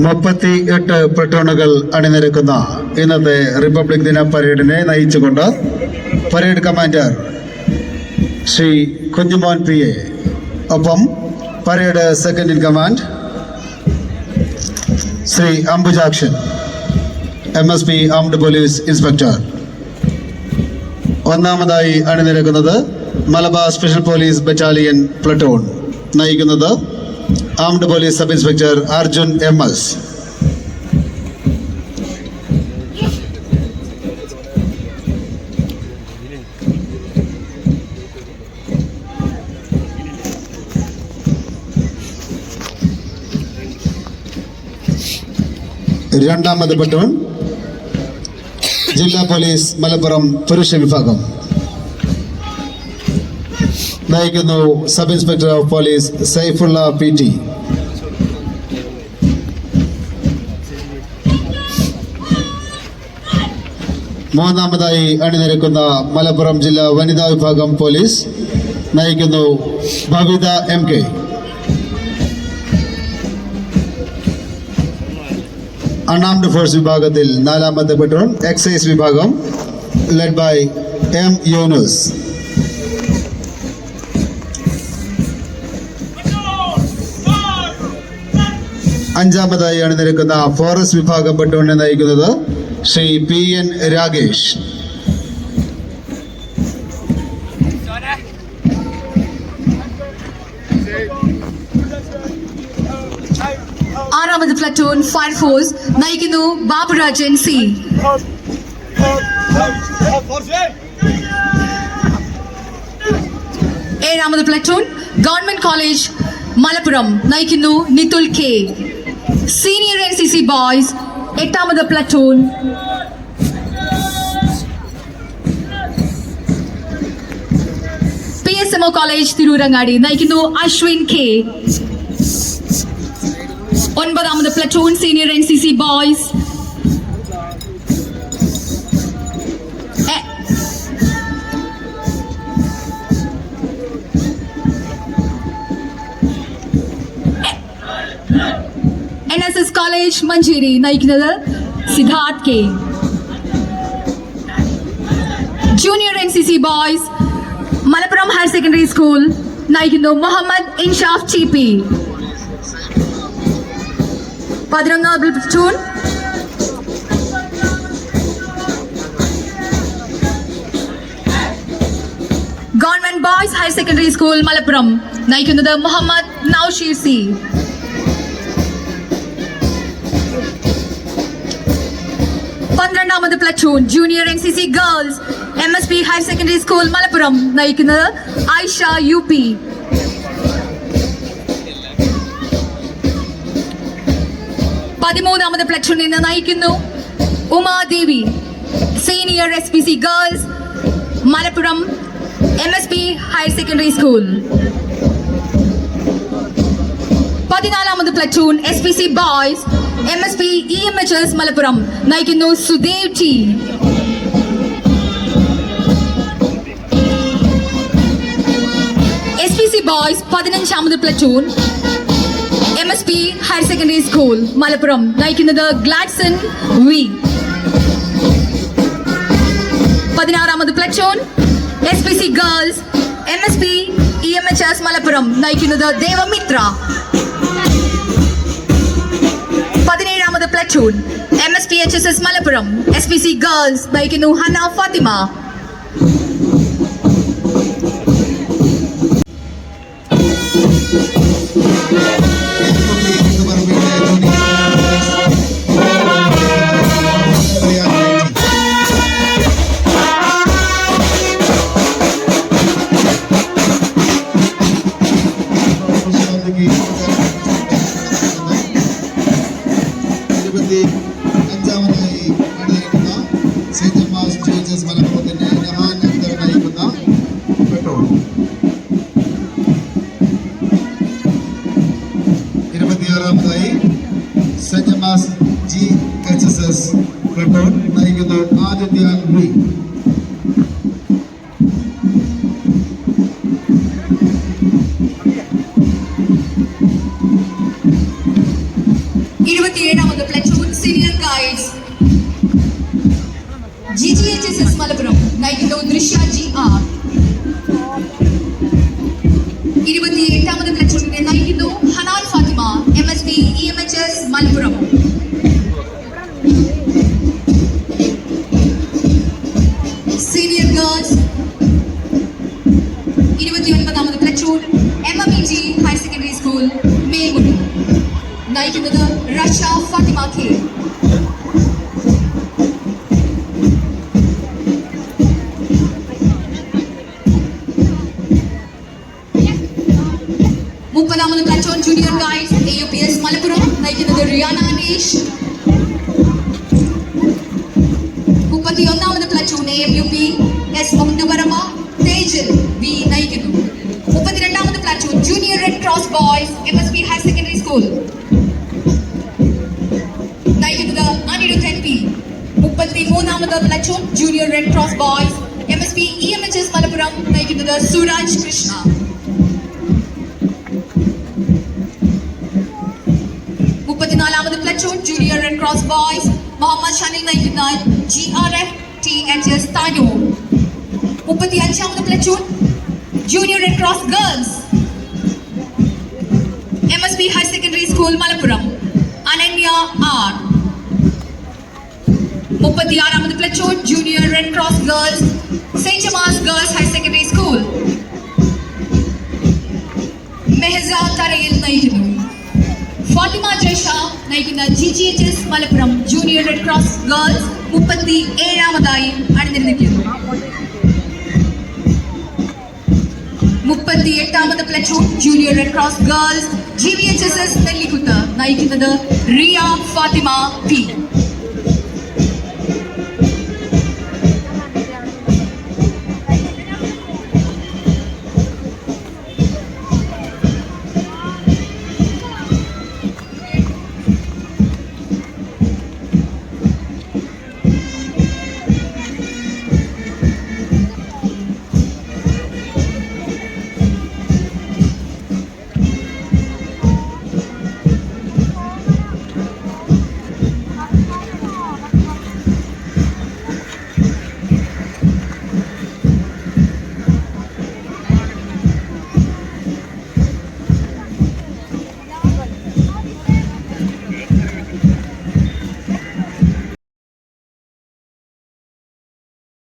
38 പ്ലട്ടൂണുകൾ അണിനിരക്കുന്ന ഇന്നത്തെ റിപ്പബ്ലിക് ദിന പരേഡിനെ നയിച്ചുകൊണ്ട് parade commander Shri Kunjumon PA, ഒപ്പം parade second in command Shri Ambujakshan MSP armed police inspector. ഒന്നാമതായി അണിനിരക്കുന്നത് Malabar special police battalion platoon നയിക്കുന്നത് armed police sub inspector Arjun MS. രണ്ടാമത് പ്ലട്ടൂൺ ജില്ലാ പോലീസ് മലപ്പുറം പുരുഷ വിഭാഗം. നയിക്കുന്നു sub inspector of police Saifulla PT. മൂന്നാമതായി അണിനിരക്കുന്ന മലപ്പുറം ജില്ലാ വനിതാ വിഭാഗം പോലീസ് നയിക്കുന്നു ഭവിത MK. അൺആംഡ് ഫോഴ്സ് വിഭാഗത്തിൽ നാലാമത്തെ പെട്രോൾ എക്സൈസ് വിഭാഗം ലെഡ് ബൈ M. യൂനുസ്. അഞ്ചാമതായി അണിനിരക്കുന്ന ഫോറസ്റ്റ് വിഭാഗം പെട്രോളിനെ നയിക്കുന്നത് ശ്രീ PN രാഗേഷ്. ആറാമത് പ്ലറ്റൂൺ ഫയർഫോഴ്സ് നയിക്കുന്നു ബാബുരാജൻ C. ഏഴാമത് പ്ലറ്റൂൺ ഗവൺമെന്റ് കോളേജ് മലപ്പുറം നയിക്കുന്നു Nithul K. Senior NCC boys എട്ടാമത് പ്ലറ്റൂൺ PSMO കോളേജ് തിരൂരങ്ങാടി നയിക്കുന്നു അശ്വിൻ K. ഒൻപതാമത് platoon senior NCC boys NSS college Manjeri നയിക്കുന്നത് Siddharth K. Junior NCC boys Malappuram higher secondary school നയിക്കുന്നു മുഹമ്മദ് ഇൻഷാഫ് TP. 11ാമത് platoon government boys higher secondary school Malappuram നയിക്കുന്നത് Muhammad Naushir C. 12ാമത് platoon junior NCC girls MSP higher secondary school Malappuram നയിക്കുന്നത് Aisha UP. 13ാമത് പ്ലറ്റൂണിൽ നിന്ന് നയിക്കുന്നു Umadevi senior SPC girls Malappuram MSP higher secondary school. 14ാമത് platoon SPC boys MSP EMHS Malappuram നയിക്കുന്നു സുദേവ് T. 15ാമത് platoon MSP higher secondary school Malappuram നയിക്കുന്നത് ഗ്ലാഡ്സൺ V. 16ാമത് platoon SPC girls MSP EMHS Malappuram നയിക്കുന്നത് ദേവമിത്ര. 17ാമത് platoon MSP HSS Malappuram SPC girls നയിക്കുന്നു ഹന ഫാത്തിമ. സെന്റ് ജമാസ് GHSS platoon നയിക്കുന്നു ആദിത്യ V. 27ാമത് platoon senior guides GGHSS Malappuram നയിക്കുന്നു ദൃശ്യ GR. 28ാമത് പ്ലറ്റൂണിനെ നയിക്കുന്നു Hanan Fathima MSP EMHS Malappuram. Senior girls 29ാമത് platoon MMEG higher secondary school Melmudi നയിക്കുന്നത് റഷ ഫാത്തിമ K. 30ാമത് platoon junior guides AUPS Malappuram നയിക്കുന്നത് റിയാന അനീഷ്. 31ാമത് platoon AMUP S Muhammad Thejal V നയിക്കുന്നു. Junior red cross boys MSP EMHS Malappuram നയിക്കുന്നത് സുരാജ് കൃഷ്ണ. മുപ്പത്തിനാലാമത് platoon junior red cross boys Muhammad Shanil നയിക്കുന്ന GRF THS താനൂർ. 35ാമത് platoon junior red cross girls MSP higher secondary school Malappuram Ananya R. 36ാമത് platoon junior red cross girls saint Gemma's girls higher secondary school Mehasa Tharayil നയിക്കുന്നു. ഫാത്തിമ ജയ്ഷ നയിക്കുന്ന GGHS Malappuram junior red cross girls 37ാമതായി അണിനിരന്നിരിക്കുന്നു. 38ാമത് platoon junior red cross girls GVHSS Nellikuth നയിക്കുന്നത് Riya Fathima P.